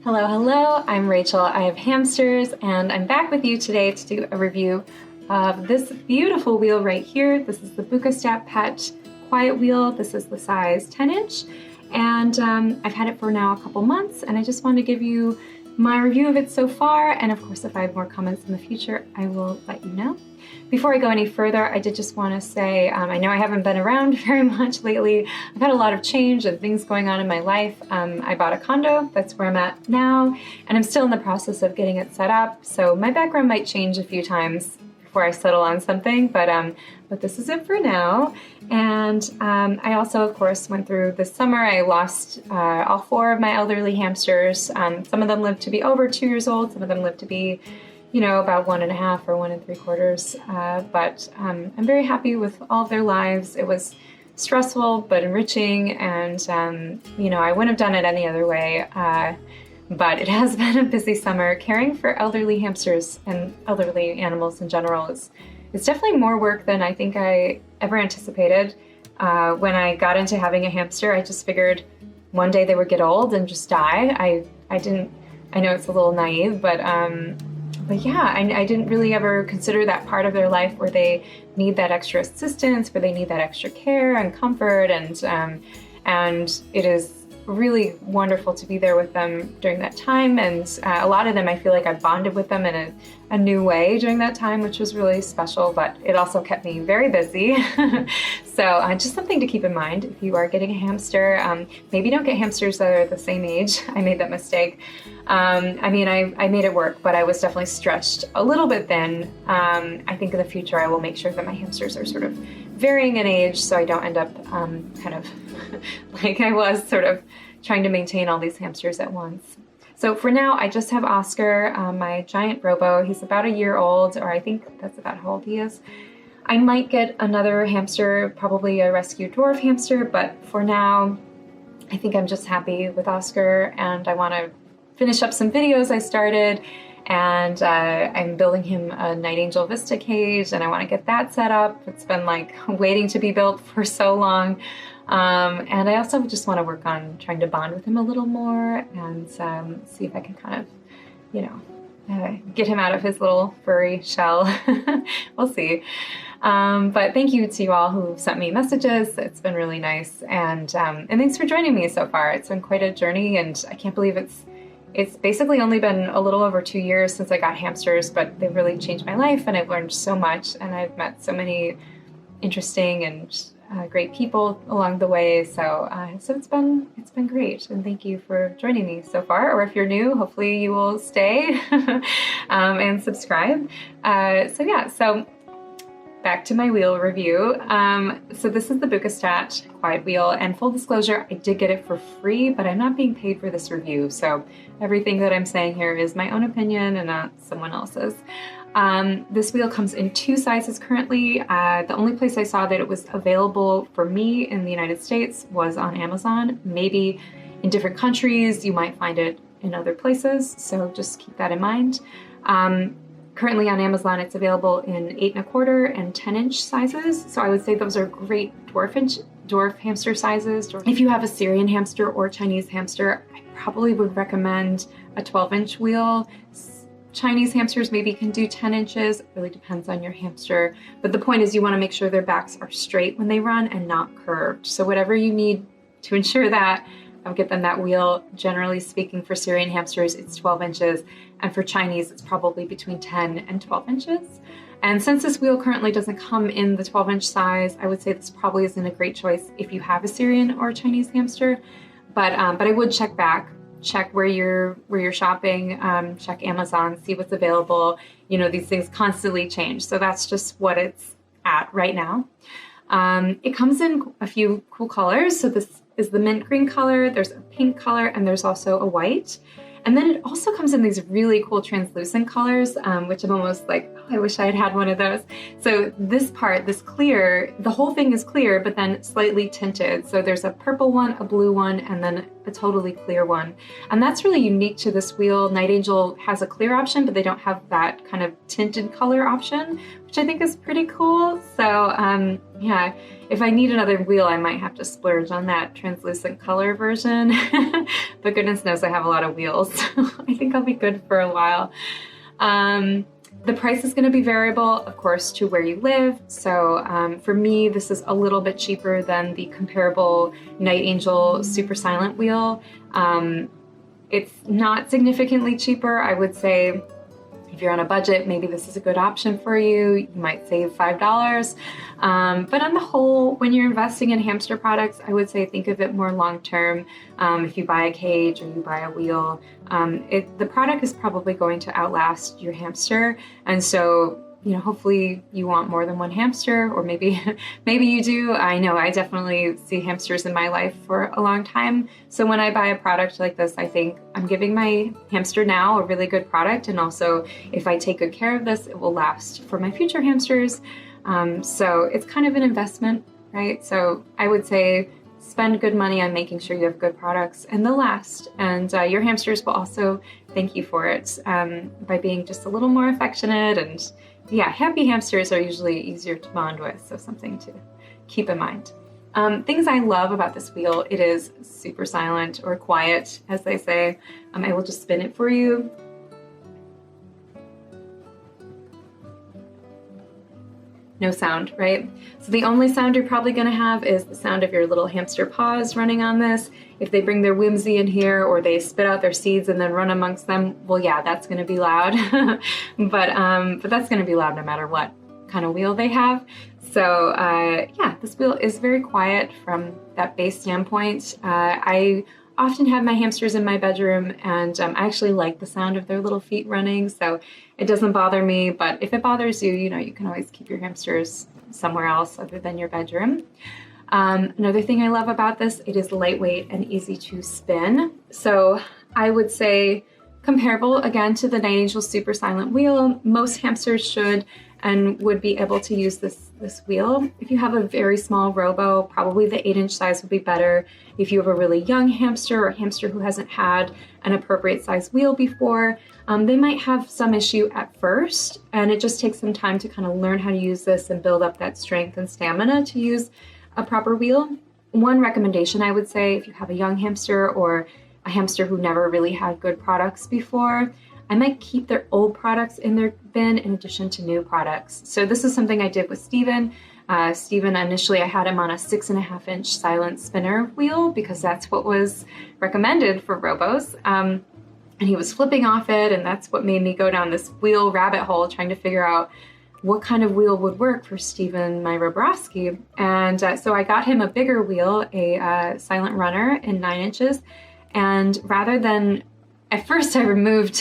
Hello, hello, I'm Rachel. I have hamsters and I'm back with you today to do a review of this beautiful wheel right here. This is the Bucatstate Pet Quiet Wheel. This is the size 10-inch and I've had it for now a couple months and I just want to give you my review of it so far, and of course if I have more comments in the future I will let you know. Before I go any further, I did just want to say, I know I haven't been around very much lately. I've had a lot of change and things going on in my life. I bought a condo, that's where I'm at now, and I'm still in the process of getting it set up, so my background might change a few times before I settle on something, but this is it for now. And I also, of course, went through this summer. I lost all 4 of my elderly hamsters. Some of them lived to be over 2 years old, some of them lived to be about 1.5 or 1 3/4. But I'm very happy with all of their lives. It was stressful but enriching, and I wouldn't have done it any other way. But it has been a busy summer. Caring for elderly hamsters and elderly animals in general is definitely more work than I think I ever anticipated. When I got into having a hamster, I just figured one day they would get old and just die. I know it's a little naive, but yeah, I didn't really ever consider that part of their life where they need that extra assistance, where they need that extra care and comfort, and it is really wonderful to be there with them during that time. And a lot of them, I feel like I bonded with them in a new way during that time, which was really special, but it also kept me very busy. So just something to keep in mind if you are getting a hamster. Maybe don't get hamsters that are the same age. I made that mistake. I made it work, but I was definitely stretched a little bit thin. I think in the future I will make sure that my hamsters are sort of varying in age, so I don't end up kind of like I was, sort of trying to maintain all these hamsters at once. So for now, I just have Oscar, my giant robo. He's about 1 year old, or I think that's about how old he is. I might get another hamster, probably a rescue dwarf hamster, but for now, I think I'm just happy with Oscar, and I want to finish up some videos I started, and I'm building him a Night Angel Vista cage, and I want to get that set up. It's been like waiting to be built for so long. And I also just want to work on trying to bond with him a little more and see if I can kind of, get him out of his little furry shell. We'll see. But thank you to you all who sent me messages. It's been really nice. And thanks for joining me so far. It's been quite a journey, and I can't believe it's basically only been a little over 2 years since I got hamsters, but they've really changed my life, and I've learned so much, and I've met so many interesting and great people along the way. So it's been great, and thank you for joining me so far. Or if you're new, hopefully you will stay and subscribe. So back to my wheel review. So this is the Bucatstate Quiet Wheel, and full disclosure, I did get it for free, but I'm not being paid for this review. So everything that I'm saying here is my own opinion and not someone else's. This wheel comes in 2 sizes currently. The only place I saw that it was available for me in the United States was on Amazon. Maybe in different countries you might find it in other places, so just keep that in mind. Currently on Amazon it's available in 8 1/4 and 10-inch sizes, so I would say those are great dwarf hamster sizes. If you have a Syrian hamster or Chinese hamster, I probably would recommend a 12-inch wheel. Chinese hamsters maybe can do 10 inches, it really depends on your hamster. But the point is you want to make sure their backs are straight when they run and not curved. So whatever you need to ensure that, I'll get them that wheel. Generally speaking, for Syrian hamsters, it's 12 inches. And for Chinese, it's probably between 10 and 12 inches. And since this wheel currently doesn't come in the 12-inch size, I would say this probably isn't a great choice if you have a Syrian or a Chinese hamster. But I would check where you're shopping, check Amazon, see what's available. These things constantly change, so that's just what it's at right now. It comes in a few cool colors. So this is the mint green color, there's a pink color, and there's also a white. And then it also comes in these really cool translucent colors, which I'm almost like, oh, I wish I had one of those. So this part, this clear, the whole thing is clear, but then slightly tinted. So there's a purple one, a blue one, and then a totally clear one. And that's really unique to this wheel. Night Angel has a clear option, but they don't have that kind of tinted color option, which I think is pretty cool. So yeah, if I need another wheel, I might have to splurge on that translucent color version. But goodness knows I have a lot of wheels, so I think I'll be good for a while. The price is going to be variable, of course, to where you live. So for me, this is a little bit cheaper than the comparable Night Angel Super Silent Wheel. It's not significantly cheaper. I would say if you're on a budget, maybe this is a good option for you. You might save $5. But on the whole, when you're investing in hamster products, I would say think of it more long-term. If you buy a cage or you buy a wheel, the product is probably going to outlast your hamster. And so, you know, hopefully you want more than one hamster, or maybe you do. I know I definitely see hamsters in my life for a long time. So when I buy a product like this, I think I'm giving my hamster now a really good product. And also if I take good care of this, it will last for my future hamsters. So it's kind of an investment, right? So I would say spend good money on making sure you have good products and they'll last. And your hamsters will also thank you for it by being just a little more affectionate. And yeah, happy hamsters are usually easier to bond with, so something to keep in mind. Things I love about this wheel, it is super silent, or quiet, as they say. I will just spin it for you. No sound, right? So the only sound you're probably gonna have is the sound of your little hamster paws running on this. If they bring their whimsy in here or they spit out their seeds and then run amongst them, well, yeah, that's gonna be loud. but that's gonna be loud no matter what kind of wheel they have. So yeah, this wheel is very quiet from that base standpoint. I often have my hamsters in my bedroom, and I actually like the sound of their little feet running, so it doesn't bother me. But if it bothers you, you know, you can always keep your hamsters somewhere else other than your bedroom. Another thing I love about this, it is lightweight and easy to spin. So I would say comparable again to the Night Angel Super Silent Wheel. Most hamsters should and would be able to use this wheel. If you have a very small robo, probably the 8-inch size would be better. If you have a really young hamster or a hamster who hasn't had an appropriate size wheel before, they might have some issue at first, and it just takes some time to kind of learn how to use this and build up that strength and stamina to use a proper wheel. One recommendation I would say, if you have a young hamster or a hamster who never really had good products before, I might keep their old products in their bin in addition to new products. So this is something I did with Steven. Steven, initially I had him on a 6.5-inch silent spinner wheel because that's what was recommended for robos. And he was flipping off it, and that's what made me go down this wheel rabbit hole trying to figure out what kind of wheel would work for Steven, my roborovski. And so I got him a bigger wheel, a silent runner in 9 inches. And rather than at first I removed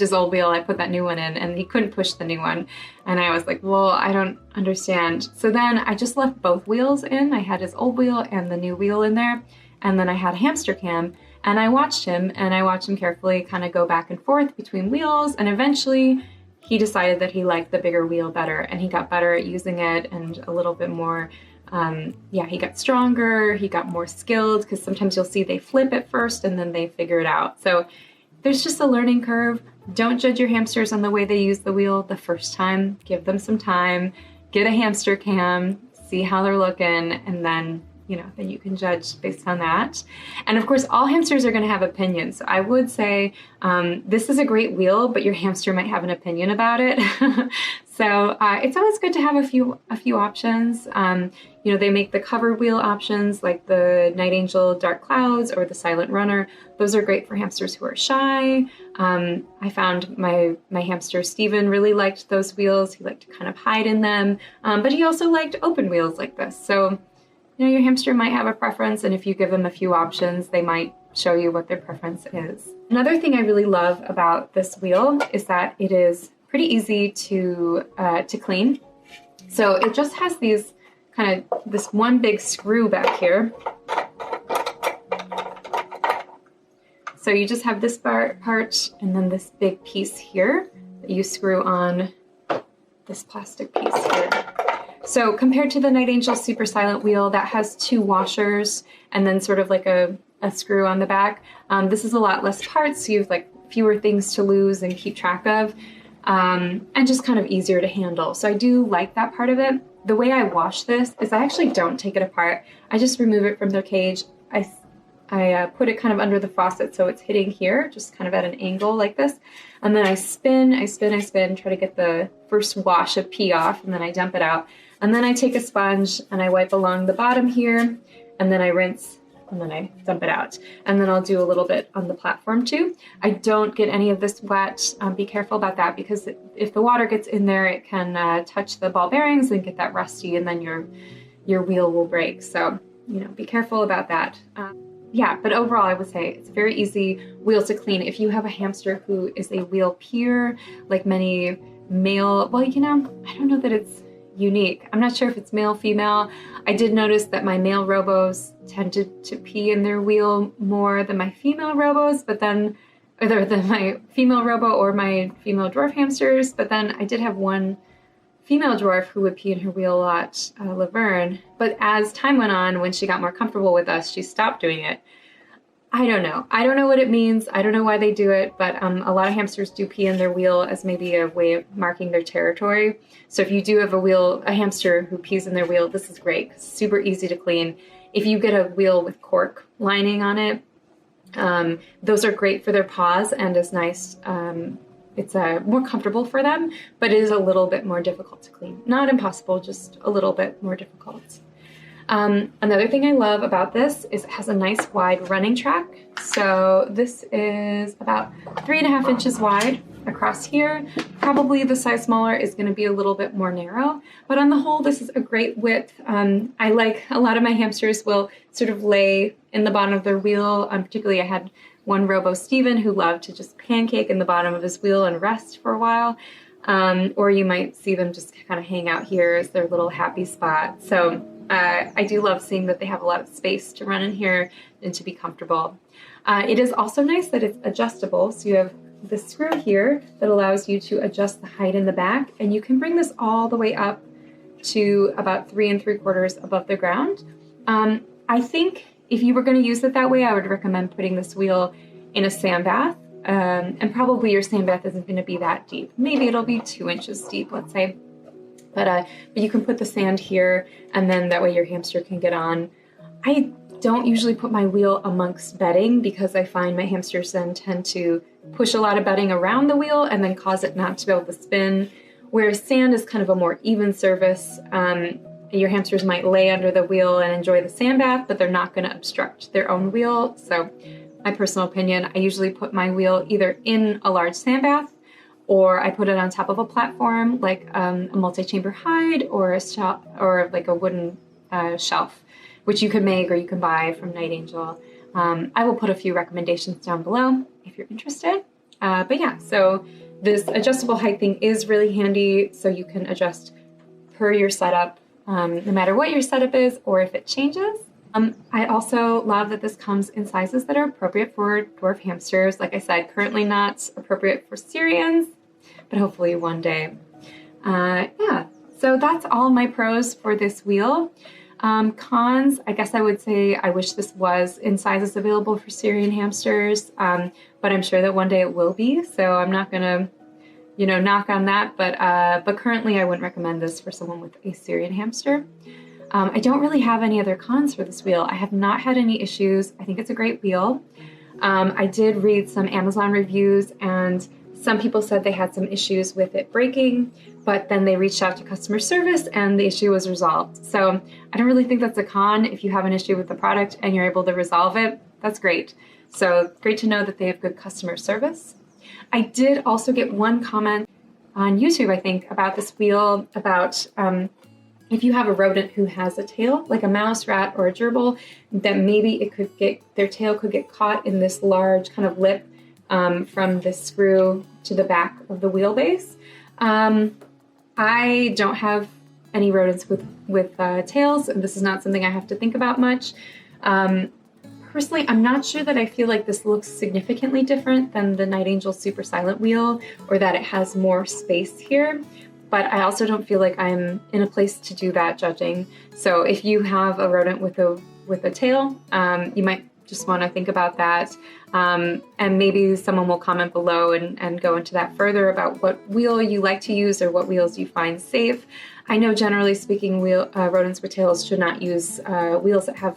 his old wheel, I put that new one in, and he couldn't push the new one. And I was like, well, I don't understand. So then I just left both wheels in. I had his old wheel and the new wheel in there. And then I had a hamster cam, and I watched him carefully kind of go back and forth between wheels. And eventually he decided that he liked the bigger wheel better, and he got better at using it and a little bit more, he got stronger, he got more skilled, because sometimes you'll see they flip at first and then they figure it out. So there's just a learning curve. Don't judge your hamsters on the way they use the wheel the first time. Give them some time, get a hamster cam, see how they're looking, and then you can judge based on that. And of course, all hamsters are going to have opinions. So I would say this is a great wheel, but your hamster might have an opinion about it. So it's always good to have a few options. They make the covered wheel options like the Night Angel Dark Clouds or the Silent Runner. Those are great for hamsters who are shy. I found my hamster Steven really liked those wheels. He liked to kind of hide in them, but he also liked open wheels like this. So your hamster might have a preference, and if you give them a few options, they might show you what their preference is. Another thing I really love about this wheel is that it is pretty easy to clean. So it just has this one big screw back here. So you just have this part and then this big piece here that you screw on this plastic piece here. So compared to the Night Angel Super Silent Wheel that has 2 washers and then sort of like a screw on the back, this is a lot less parts, so you have fewer things to lose and keep track of. and just kind of easier to handle. So I do like that part of it. The way I wash this is I actually don't take it apart. I just remove it from their cage. I put it kind of under the faucet so it's hitting here, just kind of at an angle like this. And then I spin, try to get the first wash of pee off, and then I dump it out. And then I take a sponge and I wipe along the bottom here, and then I rinse, and then I dump it out. And then I'll do a little bit on the platform too. I don't get any of this wet. Be careful about that, because if the water gets in there, it can touch the ball bearings and get that rusty, and then your wheel will break. So, be careful about that. Yeah, but overall, I would say it's a very easy wheel to clean. If you have a hamster who is a wheel peer, like many male, well, I don't know that it's unique. I'm not sure if it's male, female. I did notice that my male robos tended to pee in their wheel more than my female robos, but then, either than my female robo or my female dwarf hamsters. But then I did have one female dwarf who would pee in her wheel a lot, Laverne. But as time went on, when she got more comfortable with us, she stopped doing it. I don't know. I don't know what it means. I don't know why they do it, but a lot of hamsters do pee in their wheel as maybe a way of marking their territory. So if you do have a hamster who pees in their wheel, this is great. It's super easy to clean. If you get a wheel with cork lining on it, those are great for their paws and is nice. It's more comfortable for them, but it is a little bit more difficult to clean. Not impossible, just a little bit more difficult. Another thing I love about this is it has a nice wide running track. So this is about 3.5 inches wide across here. Probably the size smaller is going to be a little bit more narrow, but on the whole, this is a great width. I like a lot of my hamsters will sort of lay in the bottom of their wheel. Particularly, I had one robo Steven who loved to just pancake in the bottom of his wheel and rest for a while. Or you might see them just kind of hang out here as their little happy spot. So I do love seeing that they have a lot of space to run in here and to be comfortable. It is also nice that it's adjustable. So you have the screw here that allows you to adjust the height in the back, and you can bring this all the way up to about 3 3/4 above the ground. I think if you were going to use it that way, I would recommend putting this wheel in a sand bath. And probably your sand bath isn't going to be that deep. Maybe it'll be 2 inches deep, let's say. But you can put the sand here, and then that way your hamster can get on. I don't usually put my wheel amongst bedding because I find my hamsters then tend to push a lot of bedding around the wheel and then cause it not to be able to spin. Whereas sand is kind of a more even surface. Your hamsters might lay under the wheel and enjoy the sand bath, but they're not going to obstruct their own wheel. So my personal opinion, I usually put my wheel either in a large sand bath, or I put it on top of a platform like a multi-chamber hide or a shelf, or like a wooden shelf, which you can make or you can buy from Night Angel. I will put a few recommendations down below if you're interested. But yeah, so this adjustable height thing is really handy, so you can adjust per your setup, no matter what your setup is or if it changes. I also love that this comes in sizes that are appropriate for dwarf hamsters. Like I said, currently not appropriate for Syrians, but hopefully one day. Yeah, so that's all my pros for this wheel. Cons, I guess I would say I wish this was in sizes available for Syrian hamsters, but I'm sure that one day it will be, so I'm not gonna, knock on that, but currently I wouldn't recommend this for someone with a Syrian hamster. I don't really have any other cons for this wheel. I have not had any issues. I think it's a great wheel. I did read some Amazon reviews, and some people said they had some issues with it breaking, but then they reached out to customer service and the issue was resolved. So I don't really think that's a con. If you have an issue with the product and you're able to resolve it, that's great. So great to know that they have good customer service. I did also get one comment on YouTube, I think, about this wheel, about if you have a rodent who has a tail, like a mouse, rat, or a gerbil, that maybe their tail could get caught in this large kind of lip from the screw to the back of the wheelbase. I don't have any rodents with tails, and this is not something I have to think about much. Personally, I'm not sure that I feel like this looks significantly different than the Night Angel Super Silent Wheel, or that it has more space here. But I also don't feel like I'm in a place to do that judging. So if you have a rodent with a tail, you might just want to think about that. And maybe someone will comment below and go into that further about what wheel you like to use or what wheels you find safe. I know generally speaking, rodents with tails should not use wheels that have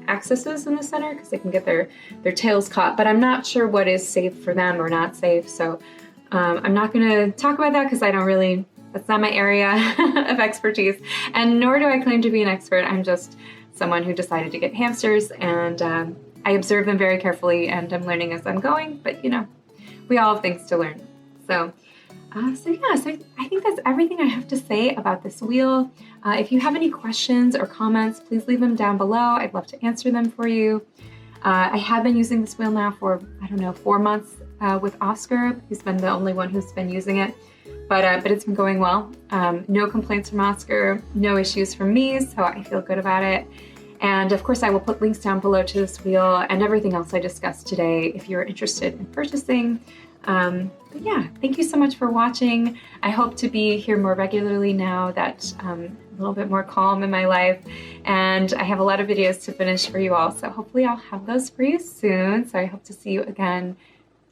accesses in the center because they can get their tails caught, but I'm not sure what is safe for them or not safe. So I'm not going to talk about that because I don't really, that's not my area of expertise, and nor do I claim to be an expert. I'm just someone who decided to get hamsters, and I observe them very carefully, and I'm learning as I'm going, but you know, we all have things to learn. So I think that's everything I have to say about this wheel. If you have any questions or comments, please leave them down below. I'd love to answer them for you. I have been using this wheel now for, I don't know, 4 months with Oscar. He's been the only one who's been using it, but it's been going well. No complaints from Oscar, no issues from me, so I feel good about it. And of course, I will put links down below to this wheel and everything else I discussed today if you're interested in purchasing. But yeah, thank you so much for watching. I hope to be here more regularly now that a little bit more calm in my life, and I have a lot of videos to finish for you all, so hopefully I'll have those for you soon. So I hope to see you again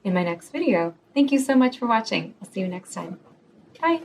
in my next video. Thank you so much for watching. I'll see you next time. Bye.